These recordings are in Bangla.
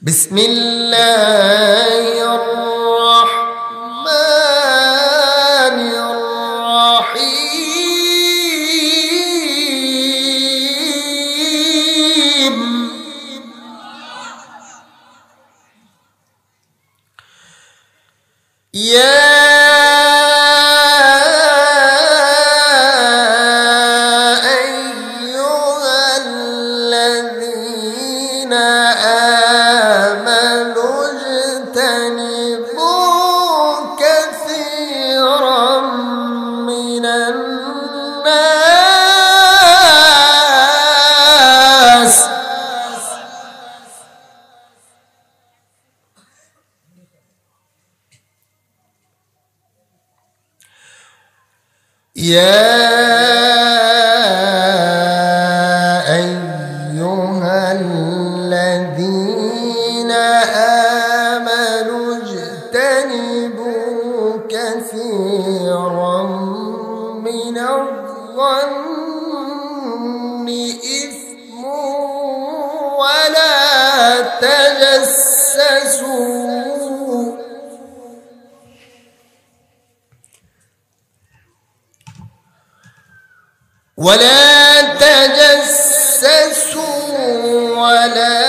بسم الله الرحمن الرحيم يا أيها الذين آمنوا اجتنبوا كثيرا من الناس يا أيها الذين آمنوا اجتنبوا كثيرا من الظن إثم ولا تجسسوا ولا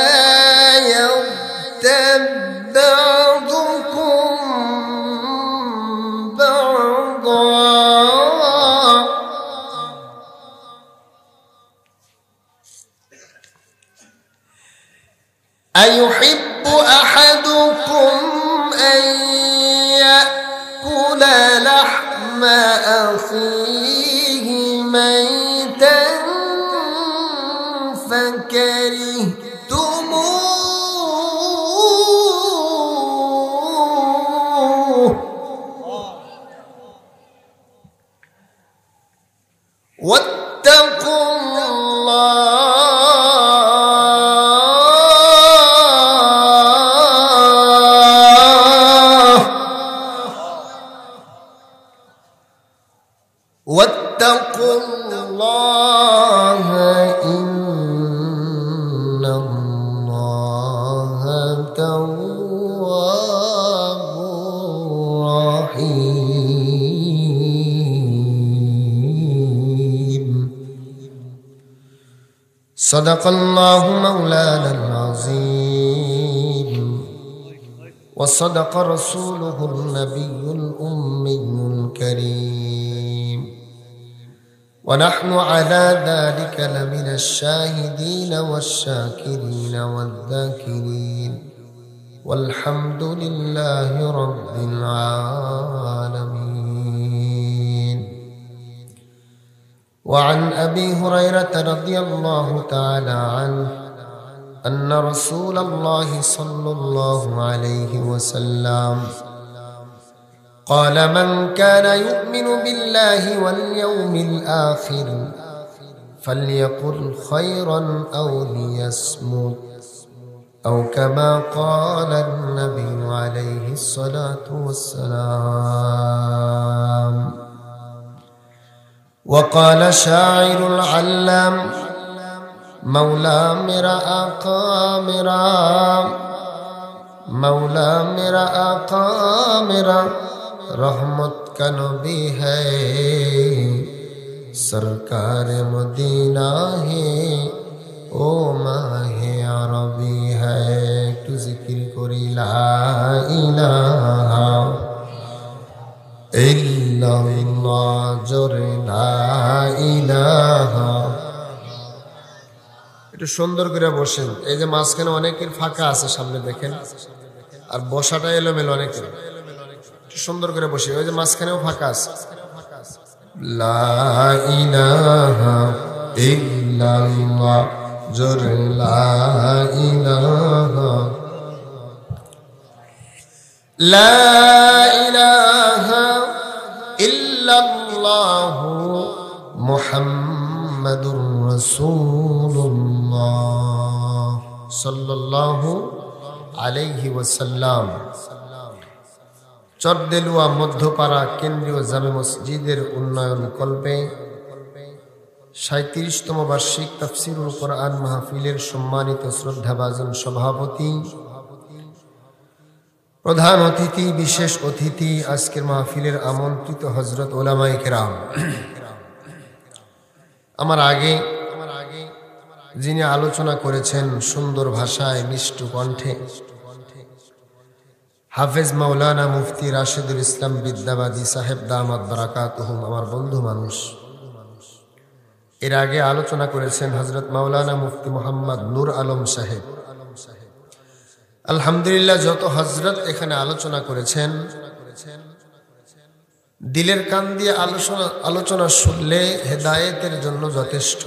يغتب بعضكم بعضا أيحب أحدكم أن يأكل لحم أخيه ميتا فكرهتموه واتقوا الله إن الله تواب رحيم صدق الله مولانا العظيم وصدق رسوله النبي الأمي الكريم ونحن على ذلك لمن الشاهدين والشاكرين والذاكرين والحمد لله رب العالمين. وعن أبي هريرة رضي الله تعالى عنه أن رسول الله صلى الله عليه وسلم قال من كان يؤمن بالله واليوم الآخر فليقل خيرا أو ليصمت أو كما قال النبي عليه الصلاة والسلام. وقال شاعر العلام مولى مرأى قامرا مولى مرأى قامرا रहमत का नबी है सरकार मदीना है ओ माहे अरबी है একটু জিকির করি লা ইলাহা ইল্লাল্লাহ জোরে লা ইলাহা। একটু সুন্দর করে বসেন, এই যে মাঝখানে অনেকের ফাঁকা আছে সামনে দেখেন, আর বসাটা এলোমেলো অনেকের, সুন্দর করে বসে, ওই যে মাঝখানেও ফাঁকা আছে। লা ইলাহা ইল্লাল্লাহ জোরে লা ইলাহা লা ইলাহা ইল্লাল্লাহ মুহাম্মাদুর রাসূলুল্লাহ সাল্লাল্লাহু আলাইহি ওয়াসাল্লাম। চরদেলুয়া মধ্যপাড়া কেন্দ্রীয় জামে মসজিদের উন্নয়ন কল্পে 37তম বার্ষিক তাফসীরুল কোরআন মাহফিলের সম্মানিত শ্রদ্ধাভাজন সভাপতি প্রধান অতিথি, বিশেষ অতিথি, আজকের মাহফিলের আমন্ত্রিত হযরত উলামায়ে কেরাম, আমার আগে যিনি আলোচনা করেছেন সুন্দর ভাষায় মিষ্টু কণ্ঠে, হাফেজ মাওলানা মুফতি রাশেদুল ইসলাম বিদ্যাবাদী সাহেব দামাত বারাকাতুহুম, আমার বন্ধু মানুষ। এর আগে আলোচনা করেছেন হযরত মাওলানা মুফতি মোহাম্মদ নূর আলম সাহেব। আলহামদুলিল্লাহ, যত হযরত এখানে আলোচনা করেছেন, দিলের কান দিয়ে আলোচনা শুনলে হেদায়েতের জন্য যথেষ্ট।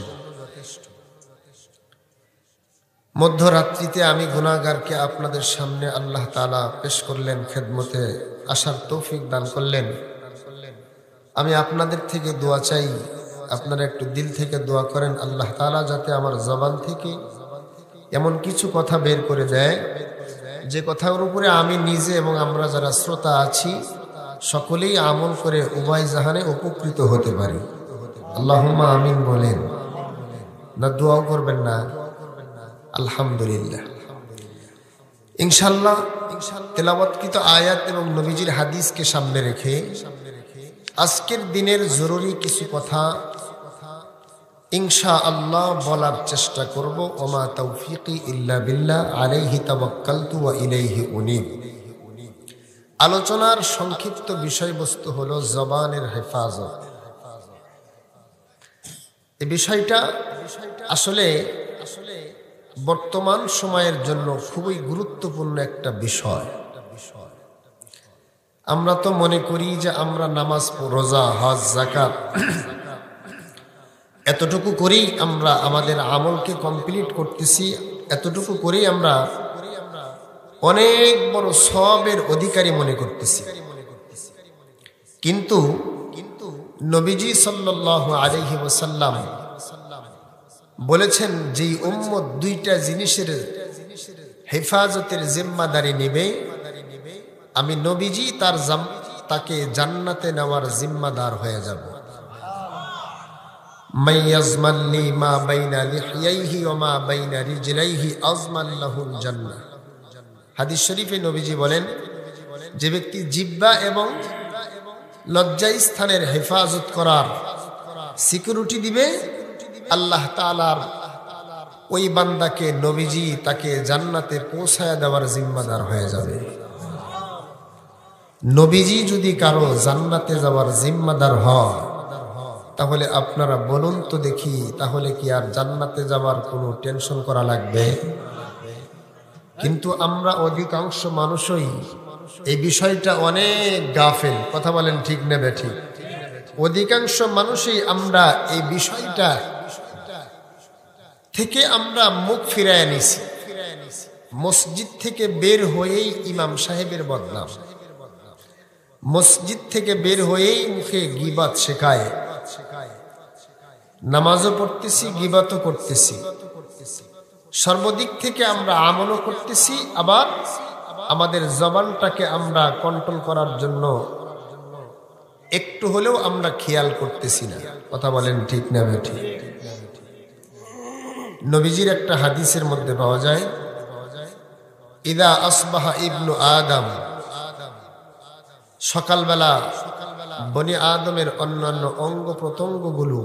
মধ্যরাত্রিতে আমি গুনাহগারকে আপনাদের সামনে আল্লাহ তাআলা পেশ করলেন, খেদমতে আসার তৌফিক দান করলেন। আমি আপনাদের থেকে দোয়া চাই, আপনারা একটু দিল থেকে দোয়া করেন আল্লাহ তাআলা যাতে আমার জবান থেকে এমন কিছু কথা বের করে দেয় যে কথার উপরে আমি নিজে এবং আমরা যারা শ্রোতা আছি সকলেই আমল করে উভয় জাহানে উপকৃত হতে পারি। আল্লাহুম্মা আমিন বলেন না? দোয়াও করবেন না? আলহামদুলিল্লাহ। ইনশাআল্লাহ তেলাওয়াতকৃত আয়াত এবং নবীজির হাদিসকে সামনে রেখে আজকের দিনের জরুরি কিছু কথা ইনশাআল্লাহ বলার চেষ্টা করব। ওমা তাওফীকি ইল্লা বিল্লাহ, আলাইহি তাওয়াক্কালতু ওয়া ইলাইহি উনীব। আলোচনার সংক্ষিপ্ত বিষয়বস্তু হলো জবানের হেফাজত। এই বিষয়টা আসলে বর্তমান সময়ের জন্য খুবই গুরুত্বপূর্ণ একটা বিষয়। আমরা তো মনে করি যে আমরা নামাজ, রোজা, হজ, যাকাত এতটুকু করেই আমরা আমাদের আমলকে কমপ্লিট করতেছি, এতটুকু করেই আমরা অনেক বড় সওয়াবের অধিকারী মনে করতেছি। কিন্তু নবীজি সাল্লাল্লাহু আলাইহি ওয়াসাল্লাম বলেছেন, যেই উম্মত দুইটা জিনিসের হেফাজতের জিম্মাদারি নেবে, আমি নবীজি তাকে জান্নাতে নেওয়ার জিম্মাদার হয়ে যাব। মাইয়াজমান লি মা বাইনা লিহইহি ওয়া মা বাইনা রিজলাইহি আজমান লাহুল জান্নাহ। হাদিস শরীফে নবীজি বলেন, যে ব্যক্তি জিহ্বা এবং লজ্জাস্থানের হেফাজত করার সিকিউরিটি দিবে, আল্লাহ তাআলার ওই বান্দাকে নবীজি তাকে জান্নাতে পৌঁছায় দেওয়ার জিম্মাদার হয়ে যাবে। নবীজি যদি কারো জান্নাতে যাওয়ার জিম্মাদার হয়, তাহলে আপনারা বলুন তো দেখি, তাহলে কি আর জান্নাতে যাওয়ার কোনো টেনশন করা লাগবে? কিন্তু আমরা অধিকাংশ মানুষই এই বিষয়টা অনেক গাফেল। কথা বলেন ঠিক না বেঠিক? অধিকাংশ মানুষই আমরা এই বিষয়টা থেকে আমরা মুখ ফিরায় নিছি। মসজিদ থেকে বের হয়েই ইমাম সাহেবের বদনাম, মসজিদ থেকে বের হয়েই মুখে গীবাত শেখায়, নামাজও পড়তেছি, গীবাতও করতেছি, সর্বদিক থেকে আমরা আমলও করতেছি, আবার আমাদের জবানটাকে আমরা কন্ট্রোল করার জন্য একটু হলেও আমরা খেয়াল করতেছি না। কথা বলেন ঠিক না বেঠিক? নবীজির একটা হাদিসের মধ্যে পাওয়া যায়, ইদা আসবাহা ইবনু আদম, সকালবেলা বনি আদমের অন্যান্য অঙ্গ প্রত্যঙ্গগুলো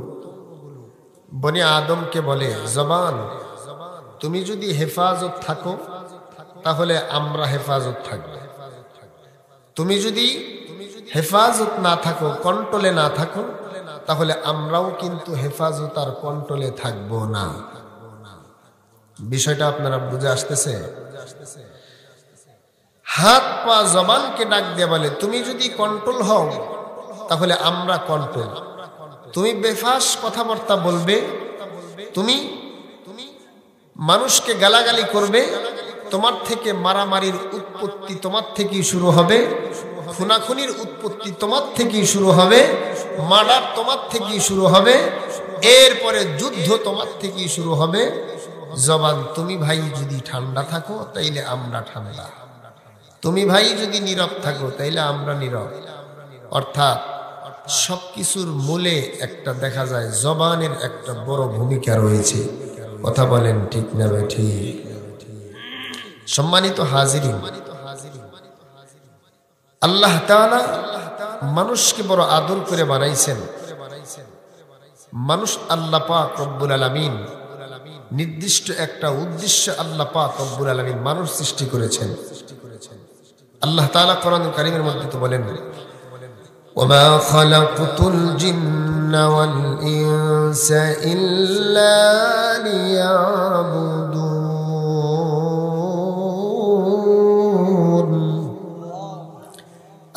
বনি আদমকে বলে, জবান তুমি যদি হেফাজত থাকো তাহলে আমরা হেফাজত থাকবো, তুমি যদি হেফাজত না থাকো, কন্ট্রোলে না থাকো, তাহলে আমরাও কিন্তু হেফাজত আর কন্ট্রোলে থাকবো না। বিষয়টা আপনারা বুঝে আসতেছে? হাত পা জবানকে ডাক দিয়ে বলে, তুমি যদি কন্ট্রোল হও তাহলে আমরা কন্ট্রোল। তুমি বেফাস কথাবার্তা বলবে, তুমি মানুষকে গালাগালি করবে, তোমার থেকে মারামারির উৎপত্তি তোমার থেকেই শুরু হবে, খুনাখুনির উৎপত্তি তোমার থেকেই শুরু হবে, মার্ডার তোমার থেকেই শুরু হবে, এরপরে যুদ্ধ তোমার থেকেই শুরু হবে। জবান তুমি ভাই যদি ঠান্ডা থাকো তাইলে আমরা ঠান্ডা, তুমি ভাই যদি নীরব থাকো তাইলে আমরা নীরব। অর্থাৎ সবকিছুর মূলে একটা দেখা যায় জবানের একটা বড় ভূমিকা রয়েছে। কথা বলেন ঠিক না ঠিক? সম্মানিত হাজিরিন, আল্লাহ তাআলা মানুষকে বড় আদর করে বানাইছেন। মানুষ আল্লাহ পাক রব্বুল আলামিন নির্দিষ্ট একটা উদ্দেশ্য আল্লাহ পাক রব্বুল আলামিন মানুষ সৃষ্টি করেছেন। আল্লাহ তাআলা কোরআনুল কারীমের মধ্যে তো বলেন, ওয়ামা খালাকতুল জিন্না ওয়াল ইনসা ইল্লা লিয়াবুদুন।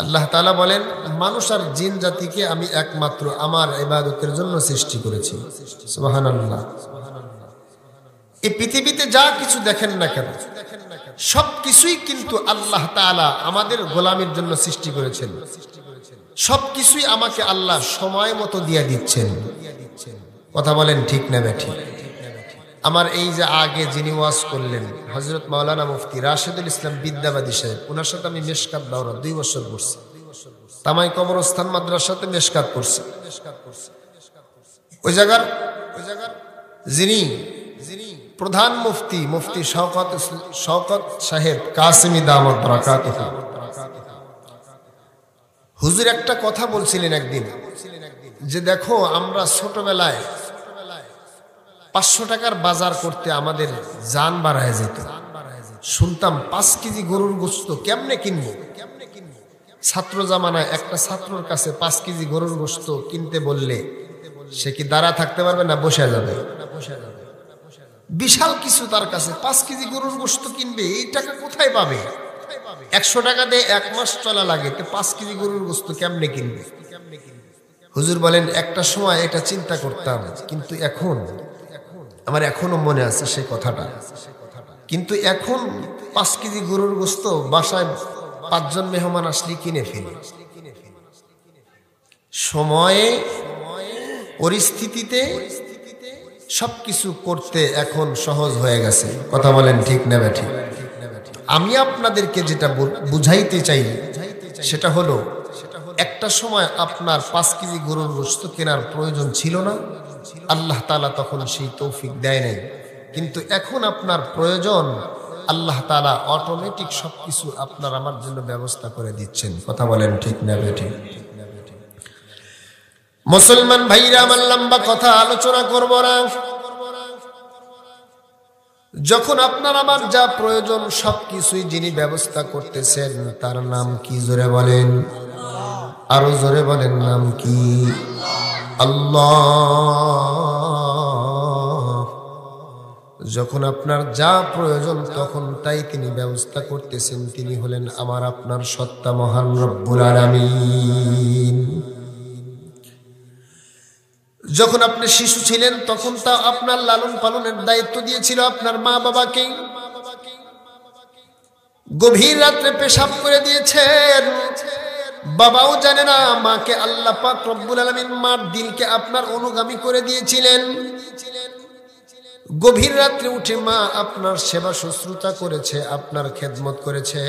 আল্লাহ তাআলা বলেন, মানুষ আর জিন জাতিকে আমি একমাত্র আমার ইবাদতের জন্য সৃষ্টি করেছি। সুবহানাল্লাহ। এই পৃথিবীতে যা কিছু দেখেন না কেন, সবকিছুই কিন্তু আল্লাহ তাআলা আমাদের গোলামির জন্য সৃষ্টি করেছেন। সবকিছুই আমাকে আল্লাহ সময় মতো দিয়ে দিচ্ছেন। কথা বলেন ঠিক না বেঠিক? আমার এই যে আগে যিনি ওয়াজ করলেন হযরত মাওলানা মুফতি রাশেদুল ইসলাম বিদ্যাবাদী সাহেব, ওনার সাথে আমি মেশকাত দাওরা 2 বছর পড়ছি। তামাই কবরস্থান মাদ্রাসাতে মেশকাত পড়ছি। ওই জায়গার যিনি প্রধান মুফতি মুফতি শওকত সাহেব কাসেমি দামাত বারাকাতুহু, হুজুর একটা কথা বলছিলেন একদিন, যে দেখো আমরা ছোটবেলায় 500 টাকার বাজার করতে আমাদের জান বাড়ায় যেত। শুনতাম 5 কেজি গরুর গোশত কেমনে কিনবো। ছাত্র জামানায় একটা ছাত্রর কাছে 5 কেজি গরুর গোশত কিনতে বললে সে কি দাঁড়া থাকতে পারবে না বসে যাবে? বিশাল কিছু তার কাছে, 5 কেজি গরুর গোশত কিনবে, এই টাকা কোথায় পাবে? 100 টাকা দিয়ে 1 মাস চলা লাগে, তো 5 কেজি গরুর গোশত কেমনে কিনবে? হুজুর বলেন, একটা সময় এটা চিন্তা করতাম, কিন্তু এখন আমার এখনো মনে আছে সেই কথাটা। কিন্তু এখন 5 কেজি গরুর গোশত বাসায় 5 জন মেহমান আসলে কিনে ফেলি। সময়ে পরিস্থিতিতে সবকিছু করতে এখন সহজ হয়ে গেছে। কথা বলেন ঠিক না বেঠিক? আমি আপনাদেরকে যেটা বুঝাইতে চাই সেটা হলো, একটা সময় আপনার 5 কেজি গরুর গোশত কেনার প্রয়োজন ছিল না, আল্লাহ তাআলা তখন সেই তৌফিক দেয় নাই। কিন্তু এখন আপনার প্রয়োজন, আল্লাহ তাআলা অটোমেটিক সবকিছু আপনার আমার জন্য ব্যবস্থা করে দিচ্ছেন। কথা বলেন ঠিক না বেঠিক? মুসলমান ভাইরা আমার, লম্বা কথা আলোচনা করব না। যখন আপনার আমার যা প্রয়োজন সবকিছুই যিনি ব্যবস্থা করতেছেন তার নাম কি? জোরে বলেন, আরো জোরে বলেন, নাম কি? আল্লাহ। যখন আপনার যা প্রয়োজন তখন তাই তিনি ব্যবস্থা করতেছেন। তিনি হলেন আমার আপনার সত্তা মহান রব্বুল আলামিন। যখন আপনি শিশু ছিলেন তখন তা আপনার লালন পালনের দায়িত্ব দিয়েছিল আপনার মা বাবাকে। গভীর রাত্রে পেশাব করে দিয়েছেন, বাবাও জানে না, মাকে আল্লাহ পাক রব্বুল আলামিন মার দিলকে আপনার অনুগামী করে দিয়েছিলেন। গভীর রাত্রে উঠে মা আপনার সেবা শুশ্রূষা করেছে, আপনার খেদমত করেছে।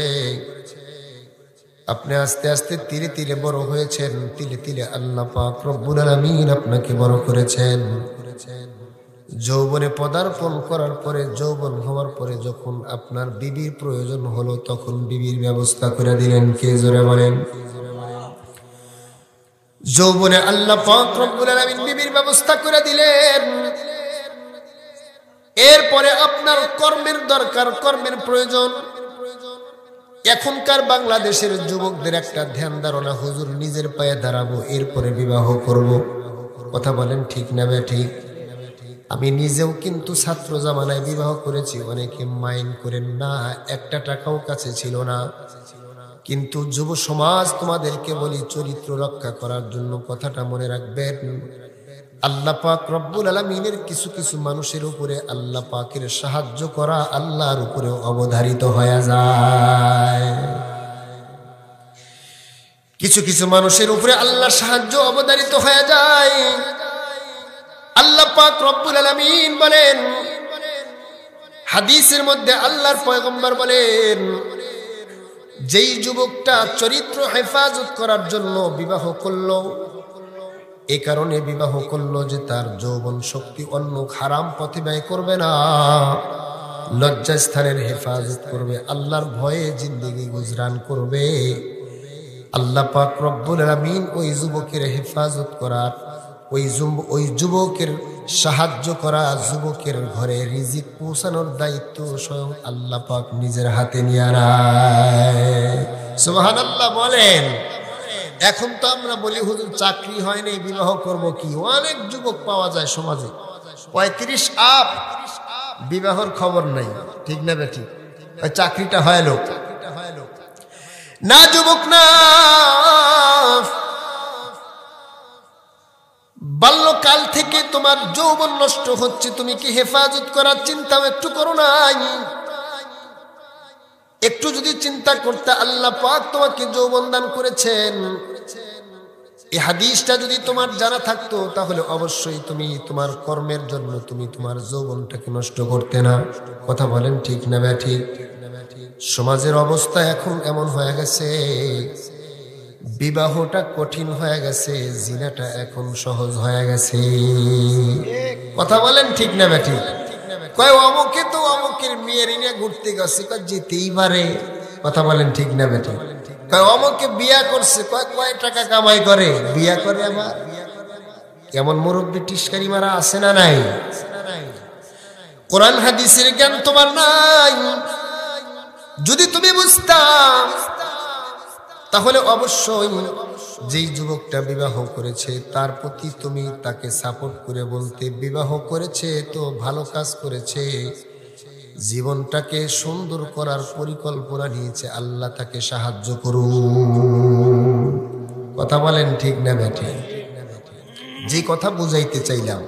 আপনি আস্তে আস্তে ধীরে ধীরে বড় হয়েছেন, তিলে তিলে আল্লাহ পাক রব্বুল আলামিন আপনাকে বড় করেছেন। যৌবনে পদার্পণ করার পরে, যৌবন হওয়ার পরে যখন আপনার বিবির প্রয়োজন হলো তখন বিবির ব্যবস্থা করে দিলেন। কে? জোরে বলেন। যৌবনে আল্লাহ পাক রব্বুল আলামিন বিবির ব্যবস্থা করে দিলেন। এরপরে আপনার কর্মের দরকার, কর্মের প্রয়োজন। এখনকার বাংলাদেশের যুবকদের একটা ধ্যান ধারণা, হুজুর নিজের পায়ে দাঁড়াবো এরপরে বিবাহ করব। কথা বলেন ঠিক না বেঠিক? আমি নিজেও কিন্তু ছাত্র জামানায় বিবাহ করেছি। অনেকে মাইন্ড করেন না, একটা টাকাও কাছে ছিল না। কিন্তু যুব সমাজ তোমাদেরকে বলি, চরিত্র রক্ষা করার জন্য কথাটা মনে রাখবেন। আল্লাহ পাক রব্বুল আলামিনের কিছু কিছু মানুষের উপরে আল্লাহ পাকের সাহায্য করা আল্লাহর উপরে অবধারিত হয়ে যায়। কিছু কিছু মানুষের উপরে আল্লাহর সাহায্য অবধারিত হয়ে যায়। আল্লাহ পাক রব্বুল আলামিন বলেন, হাদিসের মধ্যে আল্লাহর পয়গম্বর বলেন, যেই যুবকটা চরিত্র হেফাজত করার জন্য বিবাহ করলো, এই কারণে বিবাহ করলো যে তার যৌবন শক্তি অন্য হারাম পথে ব্যয় করবে না, লজ্জাস্থানের হেফাজত করবে, আল্লাহর ভয়ে জিন্দেগি গুজরান করবে। আল্লাহ পাক রব্বুল আলামিন ওই যুবকের হেফাজত করার, ওই যুবকের সাহায্য করা, যুবকের ঘরে রিজিক পৌঁছানোর দায়িত্ব স্বয়ং আল্লাহ পাক নিজের হাতে নিয়ে নেয়। সুবহানাল্লাহ বলেন। এখন তো আমরা বলি হুজুর চাকরি হয় নাই, বিবাহ করব কি? অনেক যুবক পাওয়া যায় সমাজে 35 আপ, বিবাহর খবর নাই। ঠিক না বেঠি? ওই চাকরিটা হয় লোক না, যুবক না। বাল্যকাল থেকে তোমার যৌবন নষ্ট হচ্ছে, তুমি কি হেফাজত করার চিন্তাও একটু করো নাই? একটু যদি চিন্তা করতে, আল্লাহ পাক তোমাকে যৌবন দান করেছেন, এই হাদিসটা যদি তোমার জানা থাকতো, তাহলে অবশ্যই তুমি তোমার কর্মের জন্য তুমি তোমার যৌবনটাকে নষ্ট করতে না। কথা বলেন ঠিক না ব্যাঠিক? সমাজের অবস্থা এখন এমন হয়ে গেছে, বিবাহটা কঠিন হয়ে গেছে, জিনাটা এখন সহজ হয়ে গেছে। কথা বলেন ঠিক না ব্যাঠিক? কয় অমুকে তো অমুকের মেয়ের নিয়ে ঘুরতে গেছে, যেতেই পারে। কথা বলেন ঠিক না ব্যাঠিক? কয় অমুকে বিয়া করছে, কয় টাকা কামাই করে, বিয়া করে। আবার কেমন মুরব্বী টিস্কারি মারা আছে না নাই? কোরআন হাদিসের জ্ঞান তোমার নাই। যদি তুমি বুঝতাম, তাহলে অবশ্যই যেই যুবকটা বিবাহ করেছে তার প্রতি তুমি তাকে সাপোর্ট করে বলতে, বিবাহ করেছে তো ভালো কাজ করেছে, জীবনটাকে সুন্দর করার পরিকল্পনা নিয়েছে, আল্লাহ তাকে সাহায্য করুন। কথা বলেন ঠিক না বেঠি? যে কথা বুঝাইতে চাইলাম,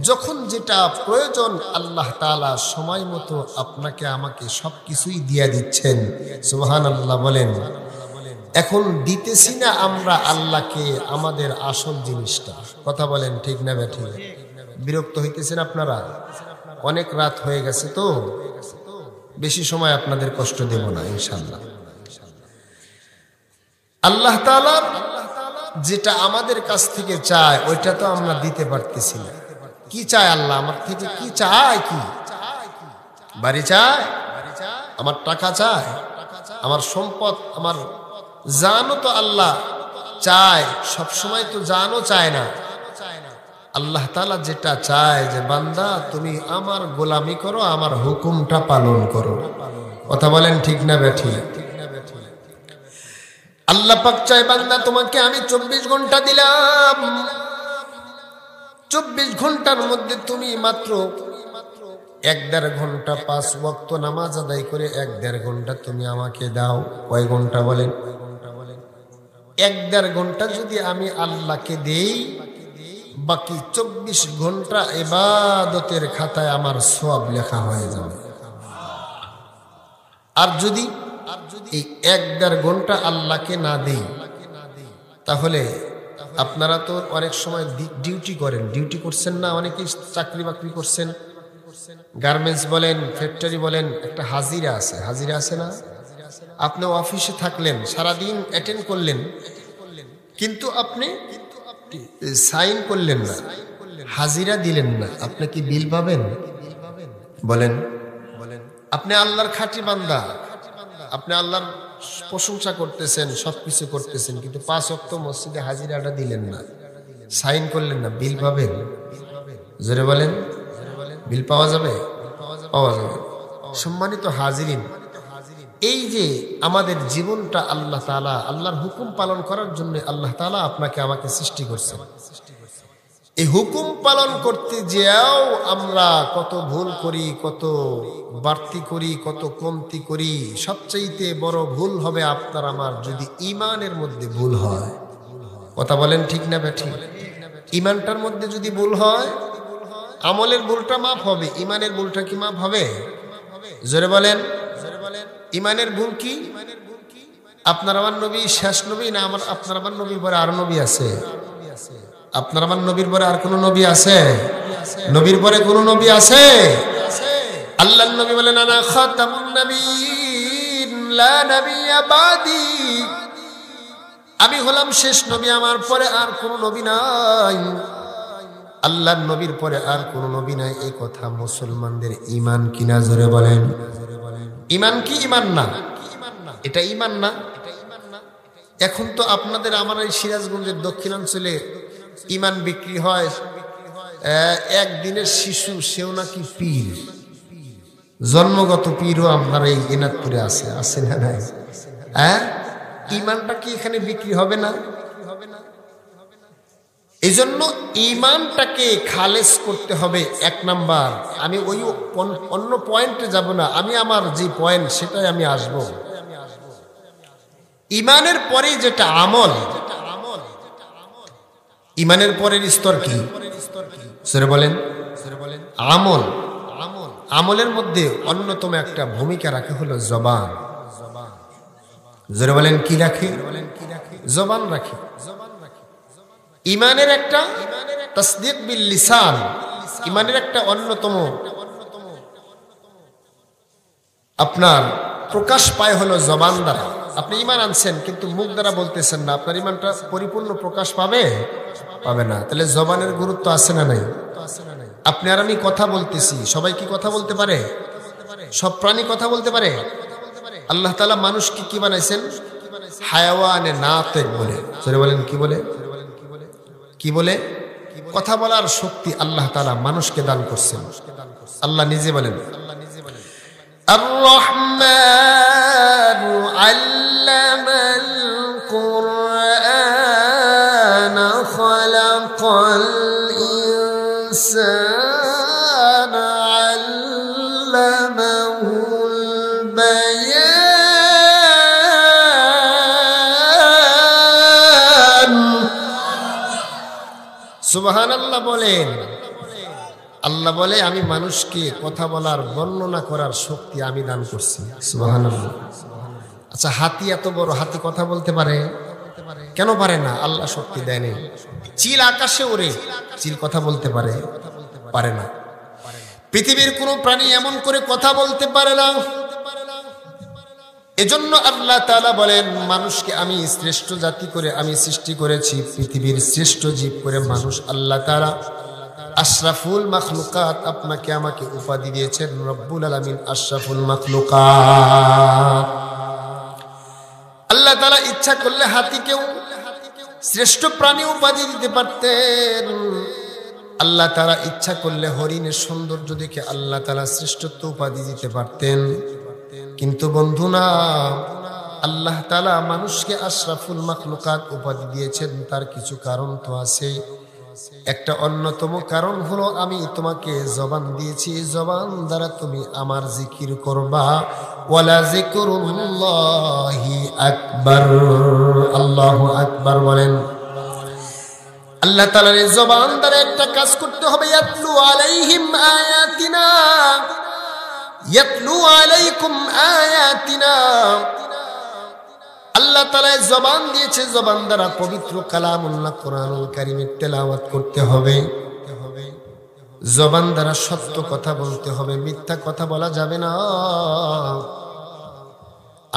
যখন যেটা প্রয়োজন আল্লাহ তাআলা সময় মতো আপনাকে আমাকে সবকিছুই দিয়া দিচ্ছেন। সুবহানাল্লাহ বলেন। এখন দিতেছি না আমরা আল্লাহকে আমাদের আসল জিনিসটা। কথা বলেন ঠিক না বেঠি? বিরক্ত হইতেছেন আপনারা? অনেক রাত হয়ে গেছে তো, বেশি সময় আপনাদের কষ্ট দেব না ইনশাআল্লাহ। আল্লাহ তাআলা যেটা আমাদের কাছ থেকে চায় ওইটা তো আমরা দিতে পারতেছি না। কি চায় আল্লাহ আমার থেকে? কি চায়? কি বাড়ি চায়, আমার টাকা চায়, আমার সম্পদ, আমার জানও তো আল্লাহ চায়। সবসময় তো জানও চায় না। আল্লাহ তাআলা যেটা চায় যে বান্দা তুমি আমার গোলামি করো, আমার হুকুমটা পালন করো। কথা বলেন ঠিক না বেঠি? আল্লাহ পাক চায় বান্দা তোমাকে আমি 24 ঘন্টা দিলাম, 24 ঘন্টার মধ্যে তুমি মাত্র 1-1.5 ঘন্টা 5 ওয়াক্ত নামাজ আদায় করে 1-1.5 ঘন্টা তুমি আমাকে দাও। কয় ঘন্টা বলেন? 1-1.5 ঘন্টা যদি আমি আল্লাহকে দেই, বাকি 24 ঘন্টা ইবাদতের খাতায় আমার সওয়াব লেখা হয়ে যাবে। আর যদি এই 1-1.5 ঘন্টা আল্লাহকে না দেই, তাহলে আপনারা তো অনেক সময় ডিউটি করেন, ডিউটি করছেন না? অনেকেই চাকরি বাকরি করছেন, গার্মেন্টস বলেন, ফ্যাক্টরি বলেন, একটা হাজিরা আছে, হাজিরা আছে না? আপনি অফিসে থাকলেন, সারাদিন অ্যাটেন্ড করলেন, কিন্তু আপনি সাইন করলেন না, হাজিরা দিলেন না, আপনি কি বিল পাবেন? বলেন। আপনি আল্লাহর খাঁটি বান্দা, আপনি আল্লাহর প্রশংসা করতেছেন, সবকিছু করতেছেন, কিন্তু 5 ওয়াক্ত মসজিদে হাজিরাটা দিলেন না, সাইন করলেন না, বিল পাবেন? জোরে বলেন। বিল পাওয়া যাবে? পাওয়া যাবে। সম্মানিত হাজিরিন, এই যে আমাদের জীবনটা আল্লাহ তাআলা আল্লাহর হুকুম পালন করার জন্য আল্লাহ তাআলা আপনাকে আমাকে সৃষ্টি করছেন। এই হুকুম পালন করতে যেও আমরা কত ভুল করি, কত বাড়তি করি, কত কমতি করি। সবচাইতে বড় ভুল হবে আপনার আমার যদি ঈমানের মধ্যে ভুল হয়। কথা বলেন ঠিক না বেঠিক? ঈমানটার মধ্যে যদি ভুল হয়, আমলের ভুলটা মাফ হবে, ঈমানের ভুলটা কি মাফ হবে? জোরে বলেন। ঈমানের ভুল কি? আপনার আমার নবী শেষ নবী না? আপনার আমার নবীর পরে আর নবী আছে? আপনার আমার নবীর পরে আর কোন নবী আছে? নবীর পরে কোন নবী আছে? আল্লাহর নবী বলেন আনা খাতামুন নবিয়্যিন লা নাবিয়্যা বাদি, আমি হলাম শেষ নবী, আমার পরে আর কোন নবী নাই। আল্লাহর নবীর পরে আর কোন নবী নাই, এই কথা মুসলমানদের ঈমান কিনা? জোরে বলেন। ঈমান কি ঈমান না? এটা ঈমান না? এখন তো আপনাদের আমার এই সিরাজগঞ্জের দক্ষিণাঞ্চলে ইমান বিক্রি হয়, একদিনের শিশু সেও নাকি পীর, জন্মগত পীরও আপনার এই এনাদপুরে আছে না নাই? হ্যাঁ, ইমানটা কি এখানে বিক্রি হবে না? এই জন্য ইমানটাকে খালেস করতে হবে। এক নাম্বার, আমি ওই অন্য পয়েন্টে যাব না, আমি আমার যে পয়েন্ট সেটাই আমি আসব। ইমানের পরে যেটা আমল, ইমানের পরের স্তর কি? সেটা বলেন আমল। আমলের মধ্যে অন্যতম একটা ভূমিকা রাখে হলো জবান। জোরে বলেন কি রাখে? জবান রাখে। ইমানের একটা তাসদীক বিল লিসান, ইমানের একটা অন্যতম আপনার প্রকাশ পায় হলো জবান দ্বারা। আপনি ইমান আনছেন কিন্তু মুখ দ্বারা বলতেছেন না, আপনার ইমানটা পরিপূর্ণ প্রকাশ পাবে না। তাহলে জবানের গুরুত্ব আছে না নাই? আপনি আর আমি কথা বলতেছি, সবাই কি কথা বলতে পারে? সব প্রাণী কথা বলতে পারে? আল্লাহ তাআলা মানুষকে কি বানাইছেন? হায়াওয়ানে নাতিক বলে। জোরে বলেন কি বলে? কি বলে? কথা বলার শক্তি আল্লাহ তাআলা মানুষকে দান করছেন। আল্লাহ নিজে বলেন, আর-রহমান আল্লামাল কুরআন খালাকাল ইনসান আল্লামাহুল বায়ান। সুবহানাল্লাহ বলেন। আল্লাহ বলে আমি মানুষকে কথা বলার, বর্ণনা করার শক্তি আমি দান করছি। সুবহানাল্লাহ। আচ্ছা, হাতি এত বড়, হাতি কথা বলতে পারে? কেন পারে না? আল্লাহ শক্তি দেয়নি। চিল আকাশে ওড়ে, চিল কথা বলতে পারে না। পৃথিবীর কোনো প্রাণী এমন করে কথা বলতে পারে না। এজন্য আল্লাহ তাআলা বলেন মানুষকে আমি শ্রেষ্ঠ জাতি করে আমি সৃষ্টি করেছি, পৃথিবীর শ্রেষ্ঠ জীব করে মানুষ আল্লাহ তাআলা আশরাফুল মাখলুকাত আপনাকে আমাকে উপাধি দিয়েছেন রব্বুল আলামিন, আশরাফুল মাখলুকাত। আল্লাহ তাআলা ইচ্ছা করলে হাতিকেও শ্রেষ্ঠ প্রাণী উপাধি দিতে পারতেন। আল্লাহ তাআলা ইচ্ছা করলে হরিণের সৌন্দর্য দেখে আল্লাহ তাআলা শ্রেষ্ঠত্ব উপাধি দিতে পারতেন। কিন্তু বন্ধু না, আল্লাহ তাআলা মানুষকে আশরাফুল মাখলুকাত উপাধি দিয়েছেন, তার কিছু কারণ তো আছে। একটা অন্যতম কারণ হলো আমি তোমাকে জবান দিয়েছি, জবান দ্বারা তুমি আমার জিকির করবা। ওয়ালা যিকরুল্লাহি আকবার। আল্লাহু আকবার বলেন। আল্লাহ তাআলার জবান দ্বারা একটা কাজ করতে হবে, ইয়াতলু আলাইহিম আয়াতিনা, ইয়াতলু আলাইকুম আয়াতিনা। আল্লাহ তাআলা জবান দিয়েছে, জবান দ্বারা পবিত্র কালামুল্লাহ কোরআনুল কারীমের তেলাওয়াত করতে হবে। জবান দ্বারা সত্য কথা বলতে হবে, মিথ্যা কথা বলা যাবে না।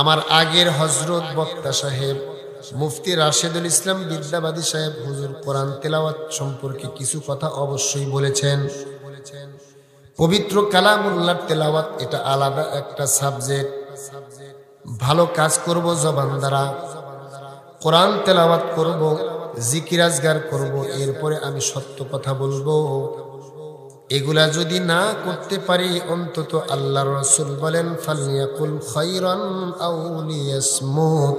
আমার আগের হযরত বক্তা সাহেব মুফতি রাশেদুল ইসলাম বিদ্যাবাদী সাহেব হুজুর কোরআন তেলাওয়াত সম্পর্কে কিছু কথা অবশ্যই বলেছেন। পবিত্র কালামুল্লাহর তেলাওয়াত এটা আলাদা একটা সাবজেক্ট। ভালো কাজ করব জবান দ্বারা, কোরআন তেলাওয়াত করব, জিকির আজগার করব, এরপরে আমি সত্য কথা বলবো। এগুলা যদি না করতে পারি, অন্তত আল্লাহর রাসূল বলেন ফালইয়াকুল খায়রান আও লিয়াসমুত।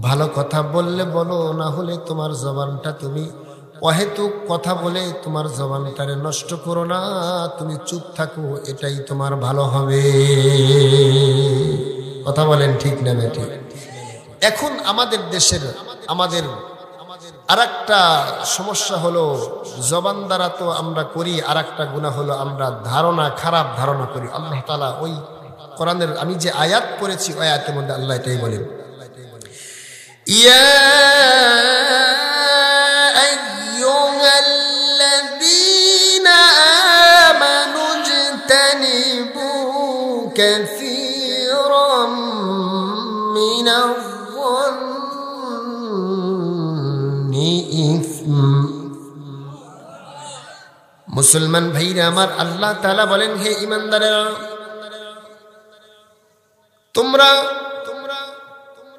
ভালো কথা বললে বলো, না হলে তোমার জবানটা তুমি অহেতুক কথা বলে তোমার জবানটারে নষ্ট করো না, তুমি চুপ থাকো, এটাই তোমার ভালো হবে। কথা বলেন ঠিক না ঠিক? এখন আমাদের দেশের আমাদের আরেকটা সমস্যা হলো, জবান দ্বারা তো আমরা করি, আরেকটা গুনাহ হলো আমরা খারাপ ধারণা করি। আল্লাহ তাআলা ওই কোরআনের আমি যে আয়াত পড়েছি ওই আয়াতের মধ্যে আল্লাহ এটাই বলেন, ইয়া আইয়ুহাল্লাযীনা আমানু ইজতানিবু কাসীরাম মিনায-যন্নি ইসম। মুসলমান ভাইরা আমার, আল্লাহ তাআলা বলেন হে ঈমানদারেরা, তোমরা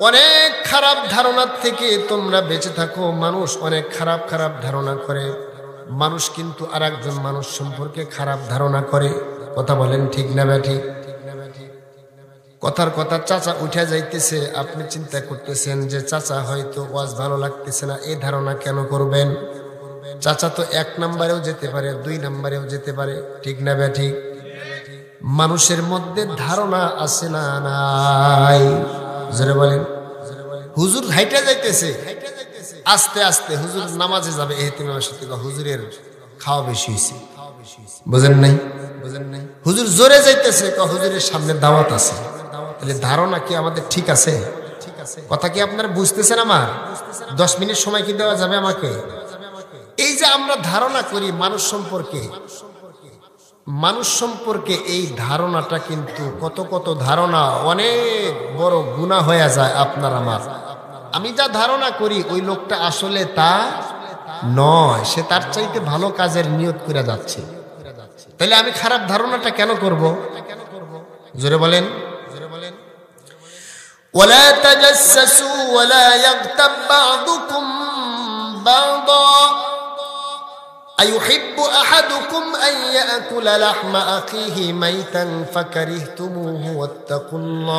অনেক খারাপ ধারণার থেকে তোমরা বেঁচে থাকো। মানুষ অনেক খারাপ খারাপ ধারণা করে। মানুষ কিন্তু আরেকজন মানুষ সম্পর্কে খারাপ ধারণা করে। কথা বলেন ঠিক না ব্যাঠিক? কথার কথা চাচা উঠে যাইতেছে, আপনি চিন্তা করতেছেন যে চাচা হয়তো ওয়াজ ভালো লাগতেছে না। এই ধারণা কেন করবেন? চাচা তো 1 নম্বরেও যেতে পারে, 2 নম্বরেও যেতে পারে, ঠিক না ব্যাঠিক? মানুষের মধ্যে ধারণা আছে না নাই? জোরে বলেন। হুজুর হাইটা যাইতেছে, আস্তে আস্তে হুজুর নামাজে যাবে, এহতিমামের সাথে হুজুরের খাওয়া বেশি হয়েছে, বুঝেন নাই? হুজুর জোরে যাইতেছে, হুজুরের সামনে দাওয়াত আছে। তাহলে ধারণা কি আমাদের ঠিক আছে? কথা কি আপনারা বুঝতেছেন? আমার 10 মিনিট সময় কি দেওয়া যাবে আমাকে? এই যে আমরা ধারণা করি মানুষ সম্পর্কে, এই ধারণাটা কিন্তু কত কত ধারণা অনেক বড় গুনাহ হয়ে যায় আপনার আমার। আমি যা ধারণা করি ওই লোকটা আসলে তা নয়, সে তার চাইতে ভালো কাজের নিয়ত করে যাচ্ছে। তাহলে আমি খারাপ ধারণাটা কেন করব? জোরে বলেন। ওয়ালা তাজাসসু ওয়ালা ইয়াগতাব বা'দুকুম বা'দা আইয়ুহিব্বু আহাদুকুম আন ইয়াকুলা লাহমা আখিহি মাইতান ফাকারিহতুমুহু ওয়াত্তাকুল্লাহ।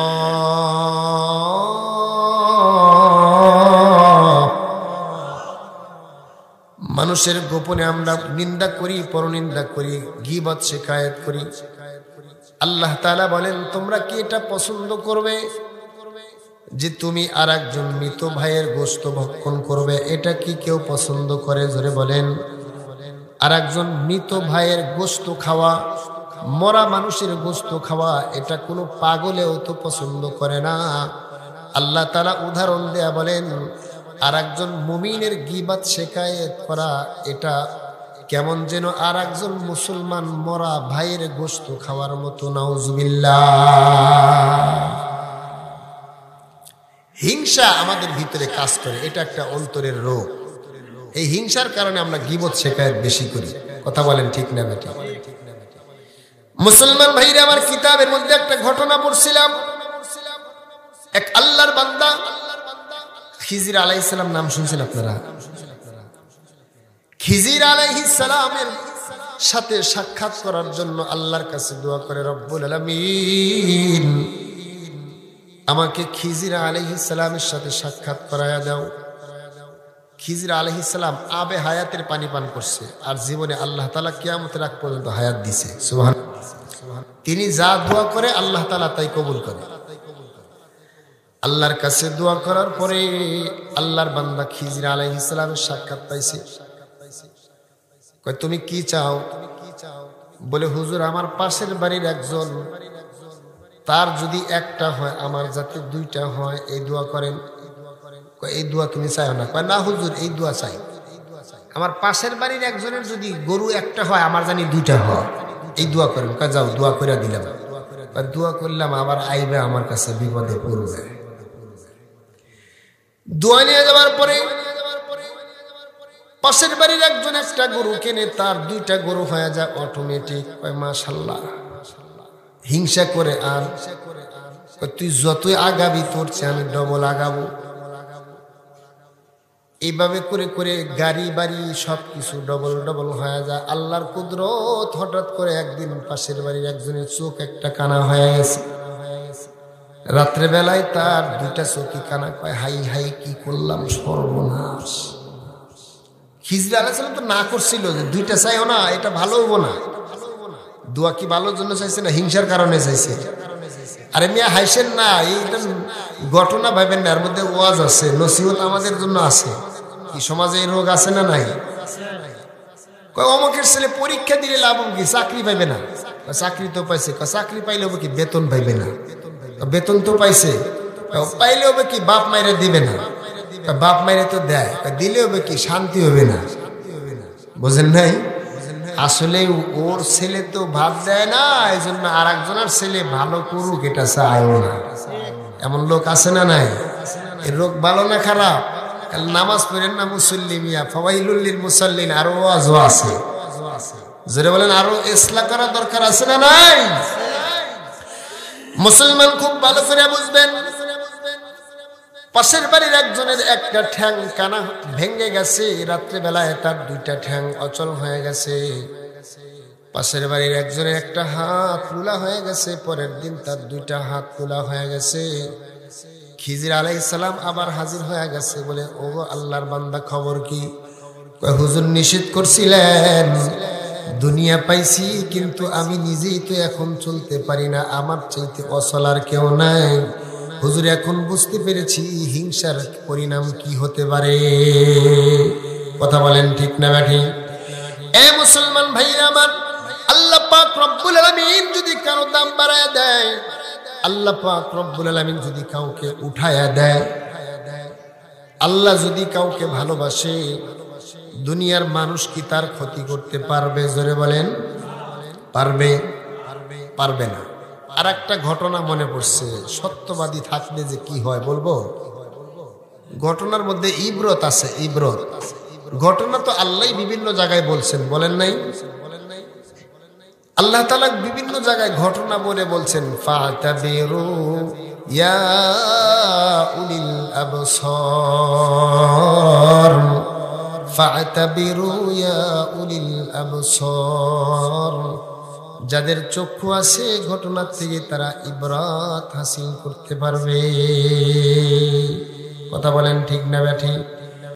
মানুষের গোপনে আমরা নিন্দা করি, পরনিন্দা করি, গীবত শিকায়েত করি। আল্লাহ তাআলা বলেন, তোমরা কি এটা পছন্দ করবে যে তুমি আরেকজন মৃত ভাইয়ের গোশত ভক্ষণ করবে? এটা কি কেউ পছন্দ করে? জোরে বলেন। আরেকজন মৃত ভাইয়ের গোশত খাওয়া, মরা মানুষের গোশত খাওয়া, এটা কোনো পাগলেও তো পছন্দ করে না। আল্লাহ তাআলা উদাহরণ দেয়া বলেন, আরেকজন মুমিনের গীবত শিকায়েত করা এটা কেমন যেন আরেকজন মুসলমান মরা ভাইয়ের গোশত খাওয়ার মতো। নাউজুবিল্লাহ। হিংসা আমাদের ভিতরে কাজ করে, এটা একটা অন্তরের রোগ। এই হিংসার কারণে আমরা গীবত শিকায়েত বেশি করি। কথা বলেন ঠিক না বেটা? মুসলমান ভাইরা আমার, কিতাবের মধ্যে একটা ঘটনা পড়ছিলাম। এক আল্লাহর বান্দা খিজির আলাইহিস সালাম, নাম শুনছেন আপনারা? খিজির আলাইহিস সালামের সাথে সাক্ষাৎ করার জন্য আল্লাহর কাছে দোয়া করে, রব্বুল আলামিন আমাকে খিজির আলাইহিস সালামের সাথে সাক্ষাৎ করায়া দাও। খিজির আলাইহিস সালাম আবে হায়াতের পানি পান করছে, আর জীবনে আল্লাহ তাআলা কিয়ামতের আগ পর্যন্ত হায়াত দিছে। সুবহানাল্লাহ। তিনি যা দোয়া করে আল্লাহ তাআলা তাই কবুল করে। আল্লাহর কাছে দোয়া করার পরে আল্লাহর বান্দা খিজির আলাইহিস সালামের সাক্ষাৎ পাইছে। কয়, তুমি কি চাও? বলে, হুজুর আমার পাশের বাড়ির একজন, তার যদি একটা হয় আমার যাতে 2টা হয়, এই দোয়া করেন। এই দোয়া তুমি চাও না? কয়, না হুজুর এই দোয়া চাই। আমার পাশের বাড়ির একজনের যদি গরু একটা হয় আমার জানি 2টা হয়, এই দোয়া করেন। কয়, যাও দোয়া করে দিলাম। দোয়া করলাম, আবার আইবে আমার কাছে বিপদে পড়বে। দোয়া নিয়ে যাওয়ার পরে পাশের বাড়ির একজন একটা গরু কেনে, তার 2টা গরু হয়ে যায় অটোমেটিক। কয়, মাশাআল্লাহ। হিংসা করে, আর তুই যতই আগাবি তোর চেয়ে আমি ডবল আগাবো। এইভাবে করে করে গাড়ি বাড়ি সবকিছু ডবল ডবল হয়ে যায়। আল্লাহর কুদরত, হঠাৎ করে একদিন পাশের বাড়ির একজনের চোখ একটা কানা হয়ে গেছে। রাত্রে বেলায় তার 2টা চোখই কানা। কয়, হাই হাই কি করলাম, সর্বনাশ। খিজির আলাইহিস সালাম তো না করছিল যে 2টা চাইও না, এটা ভালো হবো না। দোয়া কি ভালোর জন্য চাইছে না হিংসার কারণে চাইছে? আরে মিয়া হাইসেন না, এইটা ঘটনা ভাবেন না, এর মধ্যে ওয়াজ আছে, নসিহত আমাদের জন্য আছে। কি সমাজে এই রোগ আছে না নাই? কয়, অমুকের ছেলে পরীক্ষা দিলে লাভ কি, চাকরি পাইবে না? চাকরি তো পাইছে। চাকরি পাইলে হবে কি, বেতন পাইবে না? বেতন তো পাইছে, পাইলে হবে কি, বাপ মাইরে দিবে না? বাপ মাইরে তো দেয়, দিলে হবে কি, শান্তি হবে না? বুঝেন নাই? আসলে ওর ছেলে তো ভাত দেয় না, এই জন্য আর একজনের ছেলে ভালো করুক এটা চায়ও না। এমন লোক আছে না নাই? এই রোগ ভালো না খারাপ? নামাজ পড়েন না মুসল্লি মিয়া, ফাওয়াইলুল লিল মুসাল্লিন, আরো ওয়াজও আছে। জোরে বলেন, আরো ইসলাহ করা দরকার আছে না নাই? মুসলমান খুব ভালো করে বুঝবেন, পাশের বাড়ির একজনের একটা ঠ্যাং কানা ভেঙে গেছে, রাত্রে বেলায় তার দুইটা ঠ্যাং অচল হয়ে গেছে। পাশের বাড়ির একজনের একটা হাত লুলা হয়ে গেছে, পরের দিন তার দুইটা হাত লুলা হয়ে গেছে। খিজির আলাইহিস সালাম আবার হাজির হয়ে গেছে, বলে ও আল্লাহর বান্দা খবর কি? হুজুর নিষেধ করছিলেন, দুনিয়া পাইছি কিন্তু আমি নিজেই তো এখন চলতে পারি না, আমার চাইতে অচল আর কেউ নাই। হুজুর এখন বুঝতে পেরেছি হিংসার পরিণাম কি হতে পারে। কথা বলেন ঠিক না ব্যাঠি? এ মুসলমান ভাইরা আমার, আল্লাহ পাক রব্বুল আলামিন যদি কারো দাম বাড়ায় দেয়, আল্লাহ পাক রব্বুল আলামিন যদি কাউকে উঠায়া দেয়, আল্লাহ যদি কাউকে ভালোবাসে, দুনিয়ার মানুষ কি তার ক্ষতি করতে পারবে? জোরে বলেন, পারবে? পারবে না। আর একটা ঘটনা মনে পড়ছে, সত্যবাদী থাকলে যে কি হয় বলবো। ঘটনার মধ্যে ইবরত আছে, ইবরত। ঘটনা তো আল্লাহ বিভিন্ন জায়গায় বলছেন, বলেন নাই? আল্লাহ তাআলা বিভিন্ন জায়গায় ঘটনা বলে বলছেন, ফাতাবিরু ইয়া উলিল আবসার, ফাতাবিরু ইয়া উলিল আবসার। যাদের চক্ষু আছে ঘটনার থেকে তারা ইবরাত হাসিল করতে পারবে। কথা বলেন ঠিক না ব্যাঠি?